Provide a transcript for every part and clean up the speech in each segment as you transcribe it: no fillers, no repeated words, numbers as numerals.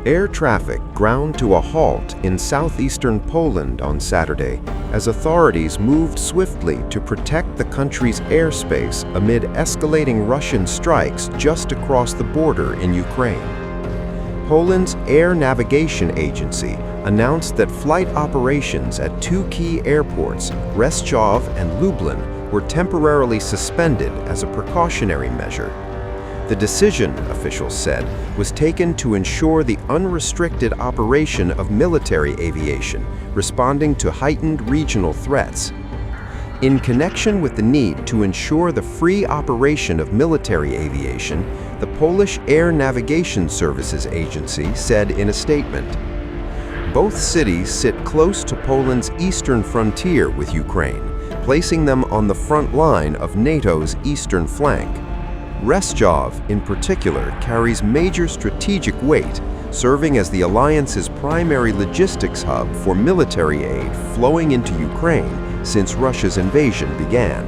Air traffic ground to a halt in southeastern Poland on Saturday as authorities moved swiftly to protect the country's airspace amid escalating Russian strikes just across the border in Ukraine. Poland's Air Navigation Agency announced that flight operations at two key airports, Rzeszow and Lublin, were temporarily suspended as a precautionary measure. The decision, officials said, was taken to ensure the unrestricted operation of military aviation, responding to heightened regional threats. In connection with the need to ensure the free operation of military aviation, the Polish Air Navigation Services Agency said in a statement, "Both cities sit close to Poland's eastern frontier with Ukraine, placing them on the front line of NATO's eastern flank. Rzeszow, in particular, carries major strategic weight, serving as the alliance's primary logistics hub for military aid flowing into Ukraine since Russia's invasion began."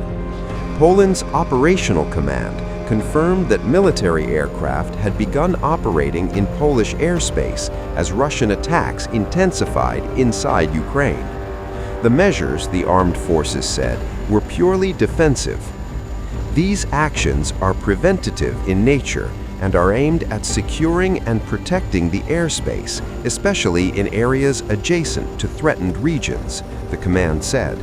Poland's operational command confirmed that military aircraft had begun operating in Polish airspace as Russian attacks intensified inside Ukraine. The measures, the armed forces said, were purely defensive. These actions are preventative in nature and are aimed at securing and protecting the airspace, especially in areas adjacent to threatened regions, the command said.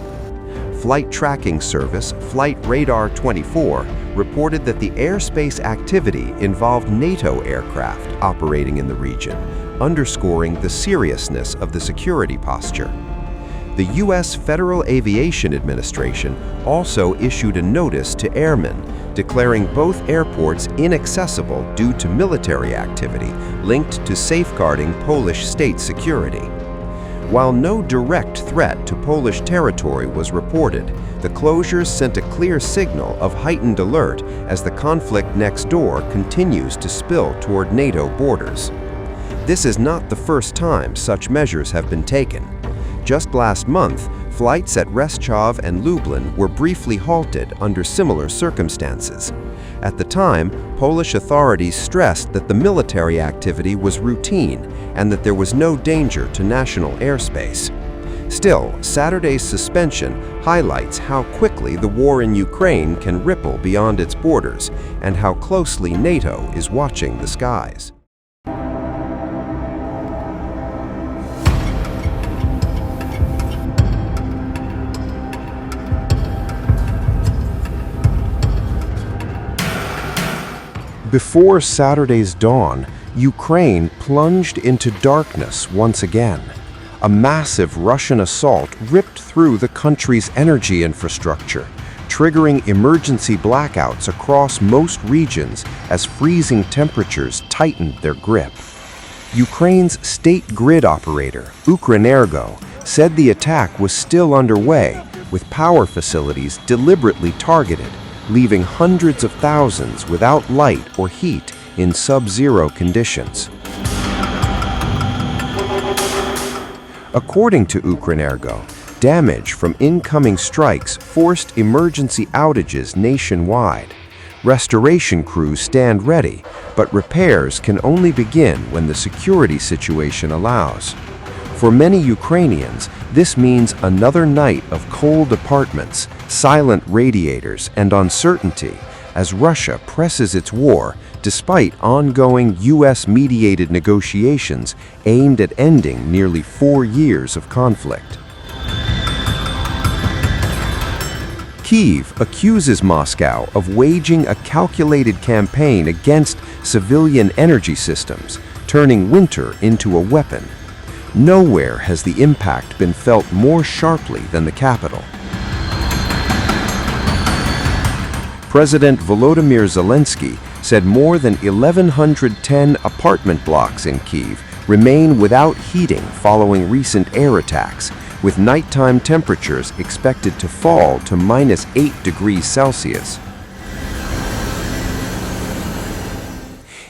Flight tracking service Flight Radar 24 reported that the airspace activity involved NATO aircraft operating in the region, underscoring the seriousness of the security posture. The U.S. Federal Aviation Administration also issued a notice to airmen, declaring both airports inaccessible due to military activity linked to safeguarding Polish state security. While no direct threat to Polish territory was reported, the closures sent a clear signal of heightened alert as the conflict next door continues to spill toward NATO borders. This is not the first time such measures have been taken. Just last month, flights at Rzeszow and Lublin were briefly halted under similar circumstances. At the time, Polish authorities stressed that the military activity was routine and that there was no danger to national airspace. Still, Saturday's suspension highlights how quickly the war in Ukraine can ripple beyond its borders and how closely NATO is watching the skies. Before Saturday's dawn, Ukraine plunged into darkness once again. A massive Russian assault ripped through the country's energy infrastructure, triggering emergency blackouts across most regions as freezing temperatures tightened their grip. Ukraine's state grid operator, Ukrenergo, said the attack was still underway, with power facilities deliberately targeted, leaving hundreds of thousands without light or heat in sub-zero conditions. According to Ukrenergo, damage from incoming strikes forced emergency outages nationwide. Restoration crews stand ready, but repairs can only begin when the security situation allows. For many Ukrainians, this means another night of cold apartments, silent radiators, and uncertainty as Russia presses its war despite ongoing U.S.-mediated negotiations aimed at ending nearly 4 years of conflict. Kyiv accuses Moscow of waging a calculated campaign against civilian energy systems, turning winter into a weapon. Nowhere has the impact been felt more sharply than the capital. President Volodymyr Zelensky said more than 1,110 apartment blocks in Kyiv remain without heating following recent air attacks, with nighttime temperatures expected to fall to -8 degrees Celsius.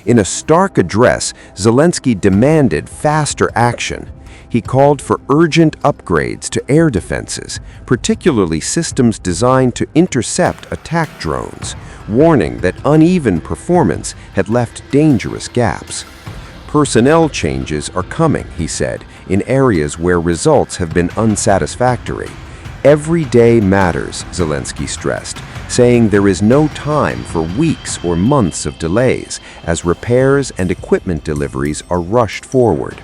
In a stark address, Zelensky demanded faster action. He called for urgent upgrades to air defenses, particularly systems designed to intercept attack drones, warning that uneven performance had left dangerous gaps. Personnel changes are coming, he said, in areas where results have been unsatisfactory. Every day matters, Zelensky stressed, saying there is no time for weeks or months of delays as repairs and equipment deliveries are rushed forward.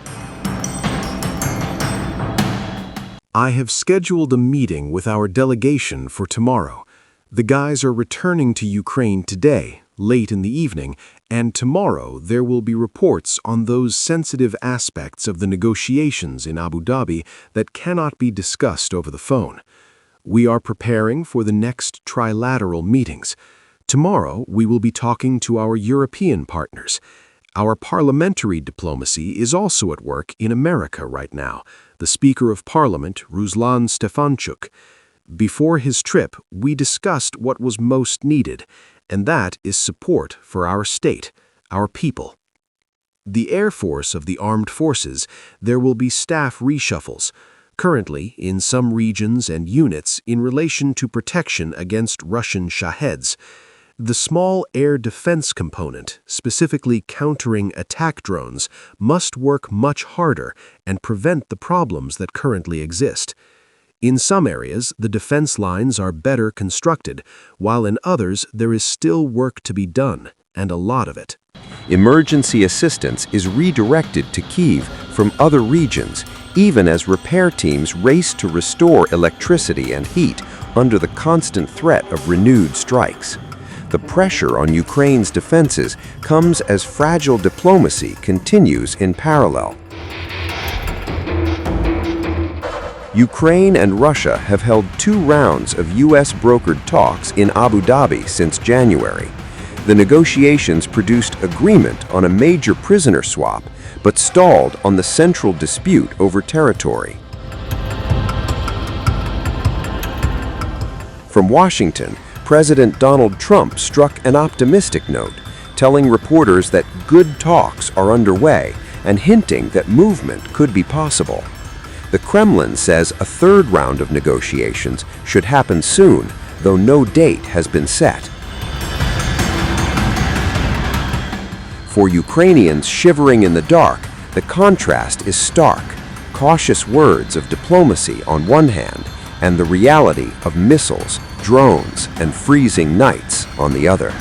I have scheduled a meeting with our delegation for tomorrow. The guys are returning to Ukraine today, late in the evening, and tomorrow there will be reports on those sensitive aspects of the negotiations in Abu Dhabi that cannot be discussed over the phone. We are preparing for the next trilateral meetings. Tomorrow we will be talking to our European partners. Our parliamentary diplomacy is also at work in America right now. The Speaker of Parliament, Ruslan Stefanchuk. Before his trip, we discussed what was most needed, and that is support for our state, our people. The Air Force of the Armed Forces, there will be staff reshuffles, currently in some regions and units in relation to protection against Russian Shaheds. The small air defense component, specifically countering attack drones, must work much harder and prevent the problems that currently exist. In some areas, the defense lines are better constructed, while in others there is still work to be done, and a lot of it. Emergency assistance is redirected to Kyiv from other regions, even as repair teams race to restore electricity and heat under the constant threat of renewed strikes. The pressure on Ukraine's defenses comes as fragile diplomacy continues in parallel. Ukraine and Russia have held 2 rounds of U.S.-brokered talks in Abu Dhabi since January. The negotiations produced agreement on a major prisoner swap, but stalled on the central dispute over territory. From Washington, President Donald Trump struck an optimistic note, telling reporters that good talks are underway and hinting that movement could be possible. The Kremlin says a 3rd round of negotiations should happen soon, though no date has been set. For Ukrainians shivering in the dark, the contrast is stark. Cautious words of diplomacy on one hand, and the reality of missiles, drones, and freezing nights on the other.